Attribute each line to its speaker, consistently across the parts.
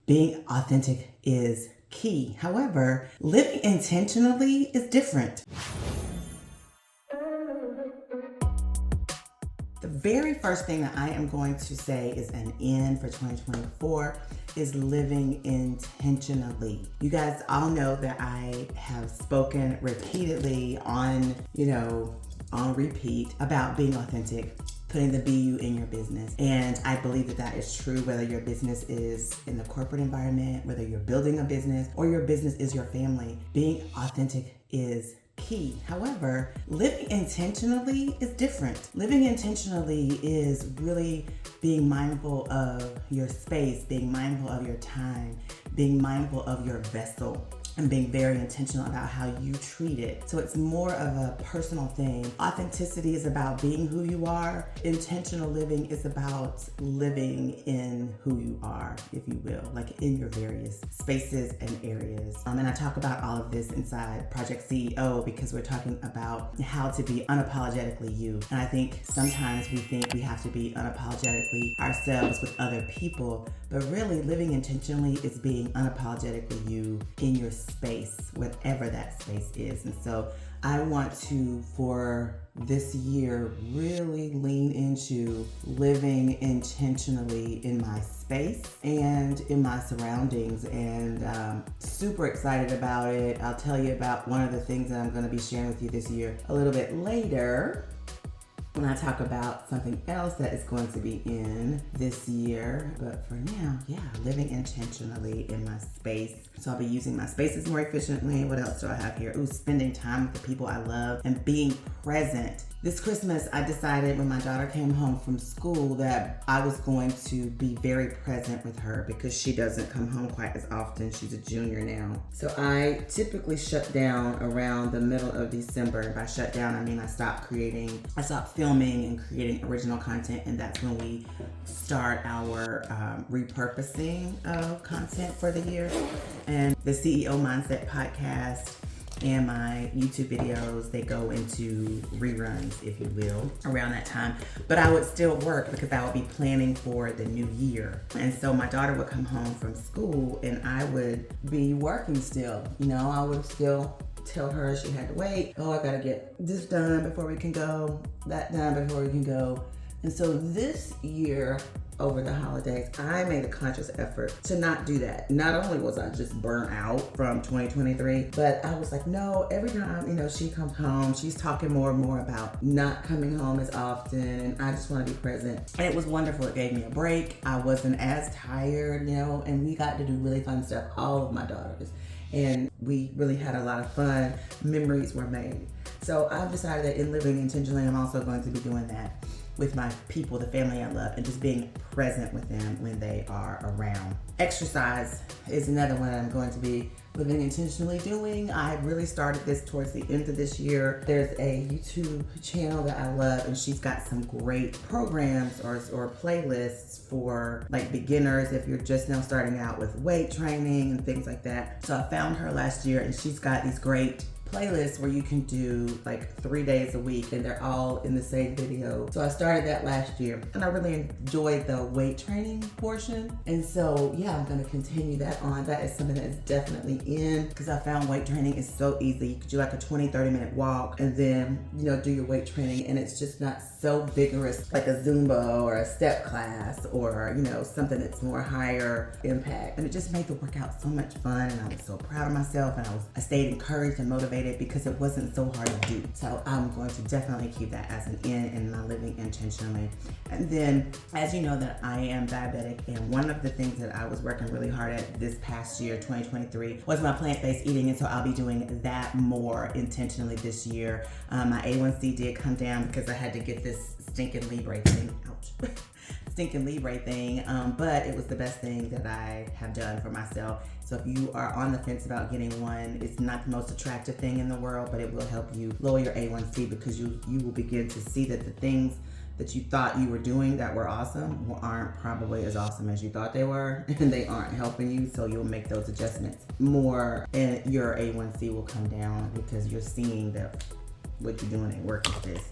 Speaker 1: being authentic is key. However, living intentionally is different. The very first thing that I am going to say is an N for 2024 is living intentionally. You guys all know that I have spoken repeatedly on repeat about being authentic, putting the BU in your business. And I believe that that is true whether your business is in the corporate environment, whether you're building a business, or your business is your family. Being authentic is key. However, living intentionally is different. Living intentionally is really being mindful of your space, being mindful of your time, being mindful of your vessel, and being very intentional about how you treat it. So it's more of a personal thing. Authenticity is about being who you are. Intentional living is about living in who you are, if you will, like in your various spaces and areas. And I talk about all of this inside Project CEO because we're talking about how to be unapologetically you. And I think sometimes we think we have to be unapologetically ourselves with other people, but really living intentionally is being unapologetically you in your space, whatever that space is. And so I want to, for this year, really lean into living intentionally in my space and in my surroundings, and super excited about it. I'll tell you about one of the things that I'm going to be sharing with you this year a little bit later when I talk about something else that is going to be in this year. But for now, living intentionally in my space. So I'll be using my spaces more efficiently. What else do I have here? Spending time with the people I love and being present. This Christmas, I decided when my daughter came home from school that I was going to be very present with her because she doesn't come home quite as often. She's a junior now. So I typically shut down around the middle of December. And by shut down, I mean I stopped filming and creating original content, and that's when we start our repurposing of content for the year. And the CEO Mindset podcast and my YouTube videos, they go into reruns, if you will, around that time. But I would still work because I would be planning for the new year. And so my daughter would come home from school and I would be working still. I would still tell her she had to wait. Oh, I gotta get this done before we can go, that done before we can go. And so this year, over the holidays, I made a conscious effort to not do that. Not only was I just burnt out from 2023, but I was like, no, every time, she comes home, she's talking more and more about not coming home as often, and I just want to be present. And it was wonderful. It gave me a break. I wasn't as tired, and we got to do really fun stuff, all of my daughters. And we really had a lot of fun. Memories were made. So I've decided that in living intentionally, I'm also going to be doing that with my people, the family I love, and just being present with them when they are around. Exercise is another one I'm going to be living intentionally doing. I really started this towards the end of this year. There's a YouTube channel that I love, and she's got some great programs or playlists for like beginners if you're just now starting out with weight training and things like that. So I found her last year, and she's got these great playlists where you can do like 3 days a week, and they're all in the same video. So I started that last year, and I really enjoyed the weight training portion. And so I'm gonna continue that on. That is something that is definitely in, because I found weight training is so easy. You could do like a 20-30 minute walk and then do your weight training, and it's just not so vigorous like a Zumba or a step class or something that's more higher impact. And it just made the workout so much fun, and I was so proud of myself, and I stayed encouraged and motivated because it wasn't so hard to do. So I'm going to definitely keep that as an in my living intentionally. And then, as you know, that I am diabetic, and one of the things that I was working really hard at this past year, 2023, was my plant-based eating, and so I'll be doing that more intentionally this year. My A1C did come down because I had to get this stinking Libre thing. Ouch. Stinking Libre thing, but it was the best thing that I have done for myself. So if you are on the fence about getting one, it's not the most attractive thing in the world, but it will help you lower your A1C because you will begin to see that the things that you thought you were doing that were awesome aren't probably as awesome as you thought they were, and they aren't helping you, so you'll make those adjustments more, and your A1C will come down because you're seeing that what you're doing ain't working with this.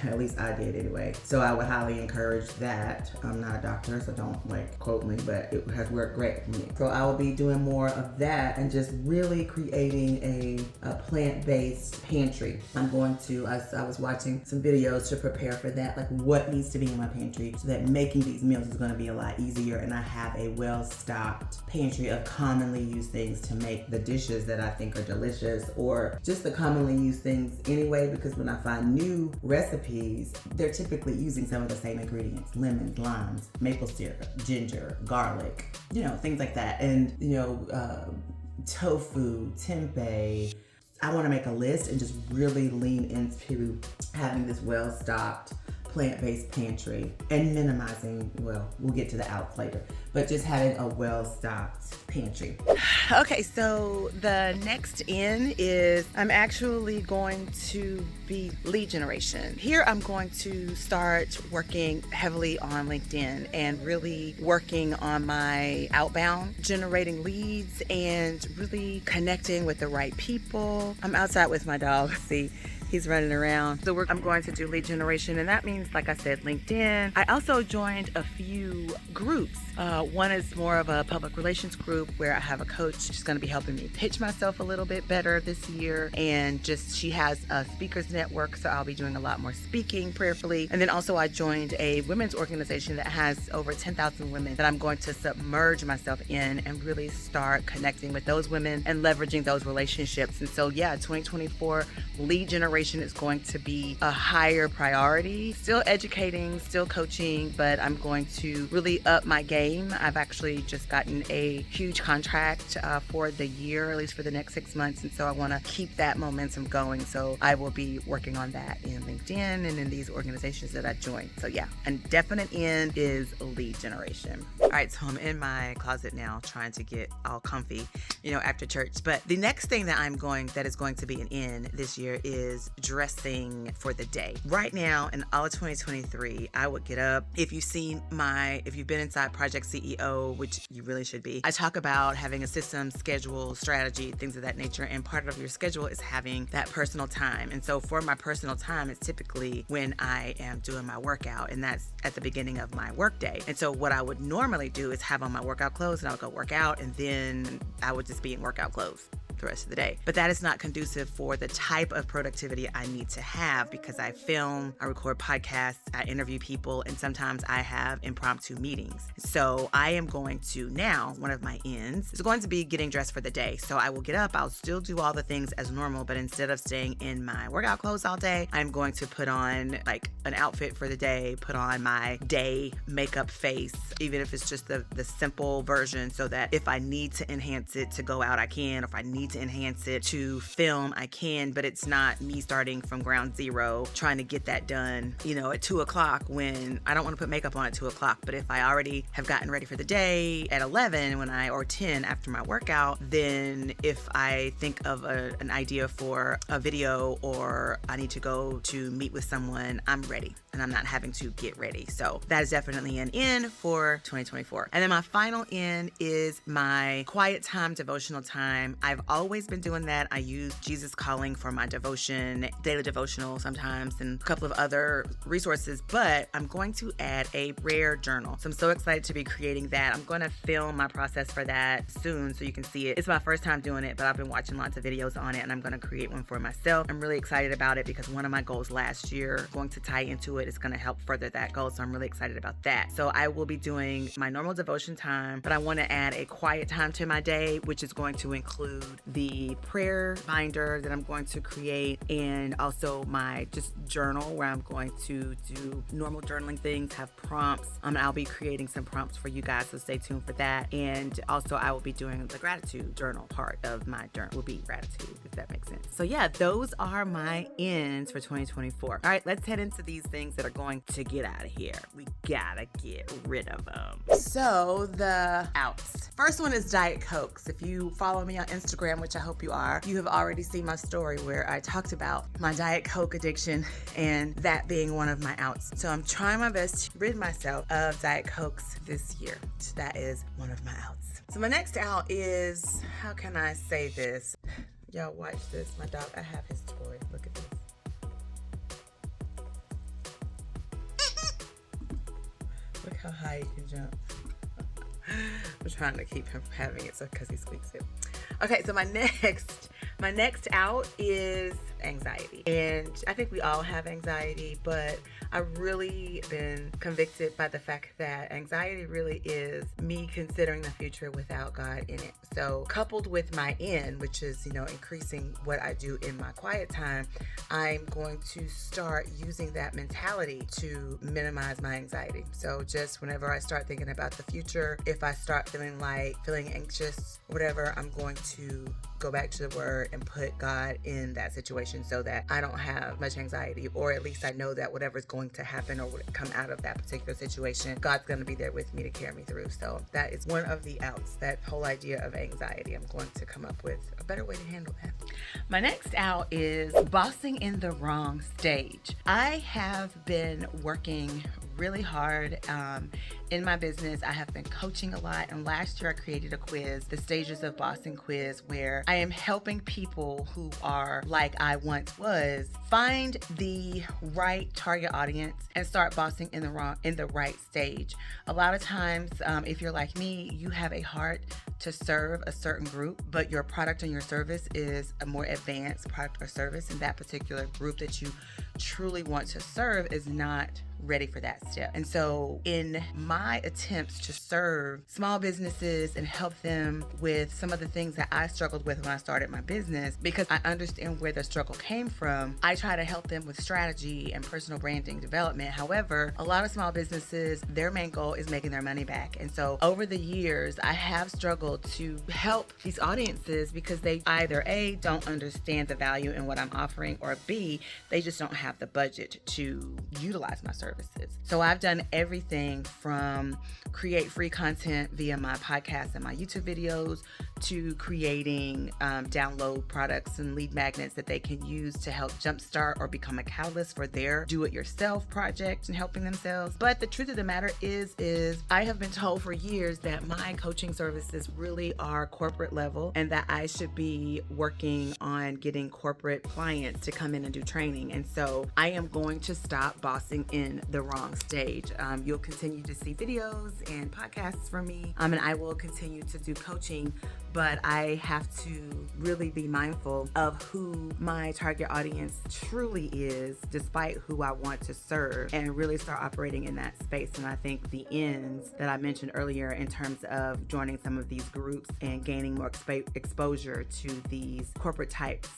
Speaker 1: At least I did anyway. So I would highly encourage that. I'm not a doctor, so don't quote me, but it has worked great for me. So I will be doing more of that and just really creating a plant-based pantry. I'm going to, I was watching some videos to prepare for that, like what needs to be in my pantry so that making these meals is going to be a lot easier, and I have a well-stocked pantry of commonly used things to make the dishes that I think are delicious, or just the commonly used things anyway, because when I find new recipes, they're typically using some of the same ingredients: lemons, limes, maple syrup, ginger, garlic, things like that. And, tofu, tempeh. I want to make a list and just really lean into having this well-stocked plant-based pantry and minimizing, we'll get to the outs later, but just having a well-stocked pantry. Okay, so the next in is I'm actually going to be lead generation. Here I'm going to start working heavily on LinkedIn and really working on my outbound, generating leads and really connecting with the right people. I'm outside with my dog. See, he's running around. So I'm going to do lead generation, and that means, like I said, LinkedIn. I also joined a few groups. One is more of a public relations group where I have a coach. She's going to be helping me pitch myself a little bit better this year, and she has a speakers network, so I'll be doing a lot more speaking prayerfully. And then also I joined a women's organization that has over 10,000 women that I'm going to submerge myself in and really start connecting with those women and leveraging those relationships. And so 2024 lead generation is going to be a higher priority. Still educating, still coaching, but I'm going to really up my game. I've actually just gotten a huge contract for the year, at least for the next 6 months. And so I want to keep that momentum going. So I will be working on that in LinkedIn and in these organizations that I joined. So a definite end is lead generation. All right, so I'm in my closet now trying to get all comfy, after church. But the next thing that is going to be an end this year is dressing for the day. Right now, in all of 2023, I would get up. If you've been inside Project CEO, which you really should be, I talk about having a system, schedule, strategy, things of that nature. And part of your schedule is having that personal time. And so for my personal time, it's typically when I am doing my workout, and that's at the beginning of my workday. And so what I would normally do is have on my workout clothes, and I would go work out, and then I would just be in workout clothes the rest of the day. But that is not conducive for the type of productivity I need to have, because I film, I record podcasts, I interview people, and sometimes I have impromptu meetings. So I am going to now, one of my ends is going to be getting dressed for the day. So I will get up, I'll still do all the things as normal, but instead of staying in my workout clothes all day, I'm going to put on an outfit for the day, put on my day makeup face, even if it's just the simple version, so that if I need to enhance it to go out, I can. If I need to enhance it to film, I can, but it's not me starting from ground zero trying to get that done, at 2:00 when I don't want to put makeup on at 2:00. But if I already have gotten ready for the day at 11 or 10 after my workout, then if I think of an idea for a video or I need to go to meet with someone, I'm ready and I'm not having to get ready. So that is definitely an in for 2024. And then my final in is my quiet time, devotional time. I've always been doing that. I use Jesus Calling for my devotion, daily devotional sometimes, and a couple of other resources, but I'm going to add a prayer journal. So I'm so excited to be creating that. I'm going to film my process for that soon so you can see it. It's my first time doing it, but I've been watching lots of videos on it, and I'm going to create one for myself. I'm really excited about it because one of my goals last year, going to tie into it, is going to help further that goal. So I'm really excited about that. So I will be doing my normal devotion time, but I want to add a quiet time to my day, which is going to include the prayer binder that I'm going to create, and also my just journal where I'm going to do normal journaling things, have prompts. I'll be creating some prompts for you guys, so stay tuned for that. And also I will be doing the gratitude journal. Part of my journal will be gratitude, if that makes sense. So those are my ends for 2024. All right, let's head into these things that are going to get out of here. We gotta get rid of them. So the outs. First one is Diet Cokes. If you follow me on Instagram, which I hope you are, you have already seen my story where I talked about my Diet Coke addiction and that being one of my outs. So I'm trying my best to rid myself of Diet Cokes this year. That is one of my outs. So my next out is, how can I say this? Y'all watch this. My dog, I have his toy. Look at this. how high you can jump. I'm trying to keep him having it so because he squeaks it. Okay, so my next out is anxiety. And I think we all have anxiety, but I've really been convicted by the fact that anxiety really is me considering the future without God in it. So coupled with my in, which is, increasing what I do in my quiet time, I'm going to start using that mentality to minimize my anxiety. So just whenever I start thinking about the future, if I start feeling anxious, whatever, I'm going to go back to the word and put God in that situation so that I don't have much anxiety, or at least I know that whatever's going to happen or come out of that particular situation, God's going to be there with me to carry me through. So that is one of the outs, that whole idea of anxiety. I'm going to come up with a better way to handle that. My next out is bossing in the wrong stage. I have been working really hard in my business. I have been coaching a lot, and last year I created a quiz, the Stages of Bossing quiz, where I am helping people who are like I once was find the right target audience and start bossing in the right stage. A lot of times, if you're like me, you have a heart to serve a certain group, but your product and your service is a more advanced product or service, and that particular group that you truly want to serve is not ready for that step. And so in my attempts to serve small businesses and help them with some of the things that I struggled with when I started my business, because I understand where the struggle came from, I try to help them with strategy and personal branding development. However, a lot of small businesses, their main goal is making their money back. And so over the years, I have struggled to help these audiences because they either A, don't understand the value in what I'm offering, or B, they just don't have the budget to utilize my services. So I've done everything from create free content via my podcast and my YouTube videos to creating download products and lead magnets that they can use to help jumpstart or become a catalyst for their do-it-yourself project and helping themselves. But the truth of the matter is I have been told for years that my coaching services really are corporate level and that I should be working on getting corporate clients to come in and do training. And so I am going to stop bossing in the wrong stage. You'll continue to see videos and podcasts from me, and I will continue to do coaching, but I have to really be mindful of who my target audience truly is, despite who I want to serve, and really start operating in that space. And I think the ends that I mentioned earlier in terms of joining some of these groups and gaining more exposure to these corporate types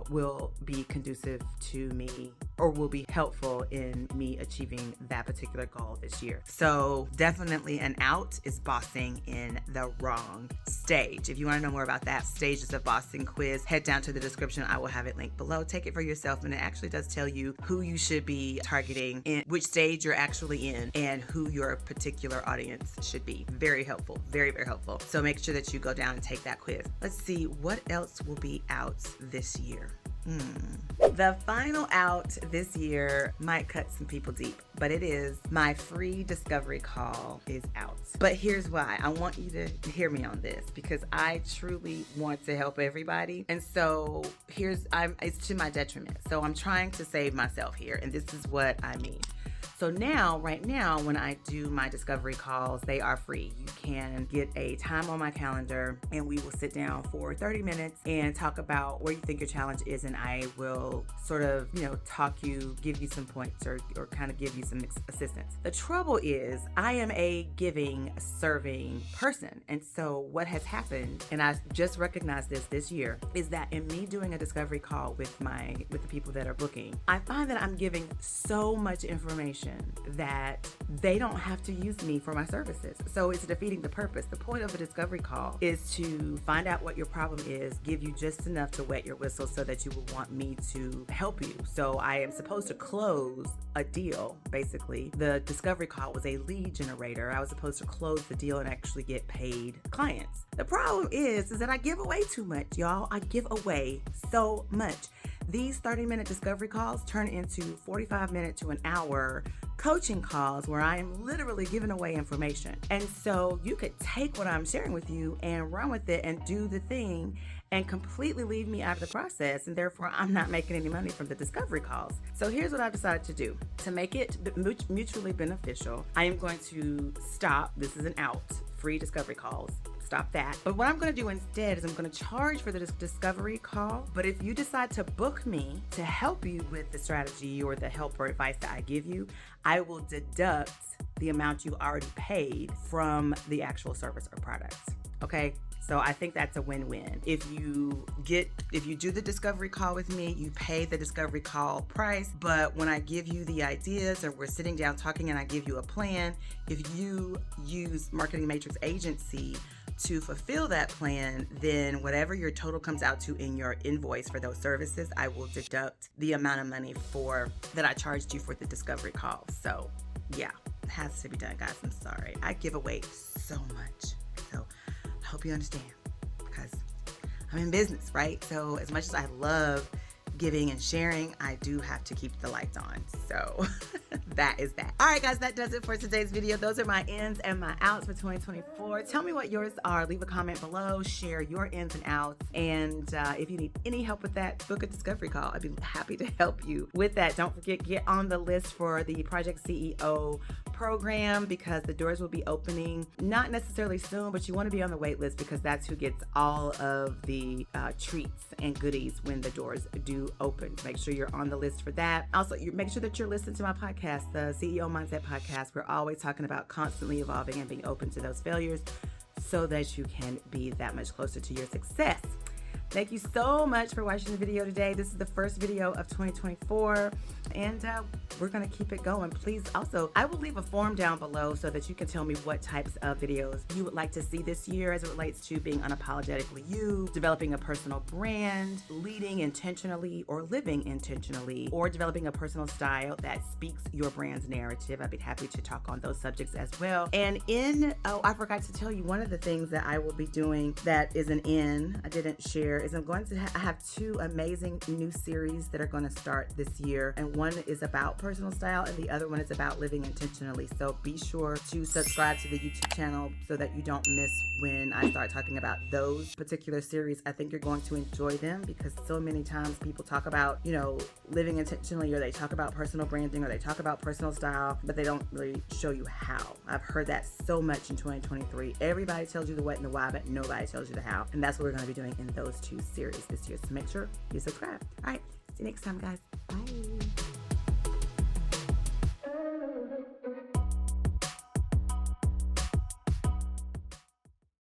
Speaker 1: will be conducive to me, or will be helpful in me achieving that particular goal this year. So definitely an out is bossing in the wrong stage. If you want to know more about that Stages of Bossing quiz, head down to the description. I will have it linked below. Take it for yourself, and it actually does tell you who you should be targeting, in which stage you're actually in, and who your particular audience should be. Very helpful. Very, very helpful. So make sure that you go down and take that quiz. Let's see what else will be out this year. The final out this year might cut some people deep, but it is my free discovery call is out. But here's why. I want you to hear me on this, because I truly want to help everybody. And so it's to my detriment. So I'm trying to save myself here, and this is what I mean. So right now, when I do my discovery calls, they are free. You can get a time on my calendar, and we will sit down for 30 minutes and talk about where you think your challenge is, and I will sort of, give you some points or kind of give you some assistance. The trouble is, I am a giving, serving person. And so what has happened, and I just recognized this year, is that in me doing a discovery call with the people that are booking, I find that I'm giving so much information that they don't have to use me for my services. So it's defeating the purpose. The point of a discovery call is to find out what your problem is, give you just enough to wet your whistle so that you will want me to help you. So I am supposed to close a deal. Basically, the discovery call was a lead generator. I was supposed to close the deal and actually get paid clients. The problem is that I give away too much, y'all. I give away so much. These 30-minute discovery calls turn into 45-minute to an hour coaching calls where I am literally giving away information. And so you could take what I'm sharing with you and run with it and do the thing and completely leave me out of the process, and therefore I'm not making any money from the discovery calls. So here's what I decided to do. To make it mutually beneficial, I am going to stop, this is an out, free discovery calls. Stop that. But what I'm going to do instead is I'm going to charge for the discovery call. But if you decide to book me to help you with the strategy or the help or advice that I give you, I will deduct the amount you already paid from the actual service or products. Okay? So I think that's a win-win. If you do the discovery call with me, you pay the discovery call price, but when I give you the ideas and we're sitting down talking and I give you a plan, if you use Marketing Matrix Agency to fulfill that plan, then whatever your total comes out to in your invoice for those services, I will deduct the amount of money that I charged you for the discovery call. So yeah, it has to be done, guys. I'm sorry. I give away so much. So I hope you understand, because I'm in business, right? So as much as I love giving and sharing, I do have to keep the lights on. So that is that. All right, guys, that does it for today's video. Those are my ins and my outs for 2024. Tell me what yours are. Leave a comment below. Share your ins and outs. And if you need any help with that, book a discovery call. I'd be happy to help you with that. Don't forget, get on the list for the Project CEO program, because the doors will be opening not necessarily soon, but you want to be on the wait list, because that's who gets all of the treats and goodies when the doors do open. Make sure you're on the list for that. Also, make sure that you're listening to my podcast, the CEO Mindset Podcast. We're always talking about constantly evolving and being open to those failures so that you can be that much closer to your success. Thank you so much for watching the video today. This is the first video of 2024, and we're going to keep it going. Please, also, I will leave a form down below so that you can tell me what types of videos you would like to see this year as it relates to being unapologetically you, developing a personal brand, leading intentionally or living intentionally, or developing a personal style that speaks your brand's narrative. I'd be happy to talk on those subjects as well. And I forgot to tell you, one of the things that I will be doing that is I didn't share, is I have two amazing new series that are going to start this year, and one is about personal style and the other one is about living intentionally. So be sure to subscribe to the YouTube channel so that you don't miss when I start talking about those particular series. I think you're going to enjoy them, because so many times people talk about, living intentionally, or they talk about personal branding, or they talk about personal style, but they don't really show you how. I've heard that so much in 2023. Everybody tells you the what and the why, but nobody tells you the how. And that's what we're going to be doing in those two series this year. So make sure you subscribe. All right. See you next time, guys. Bye.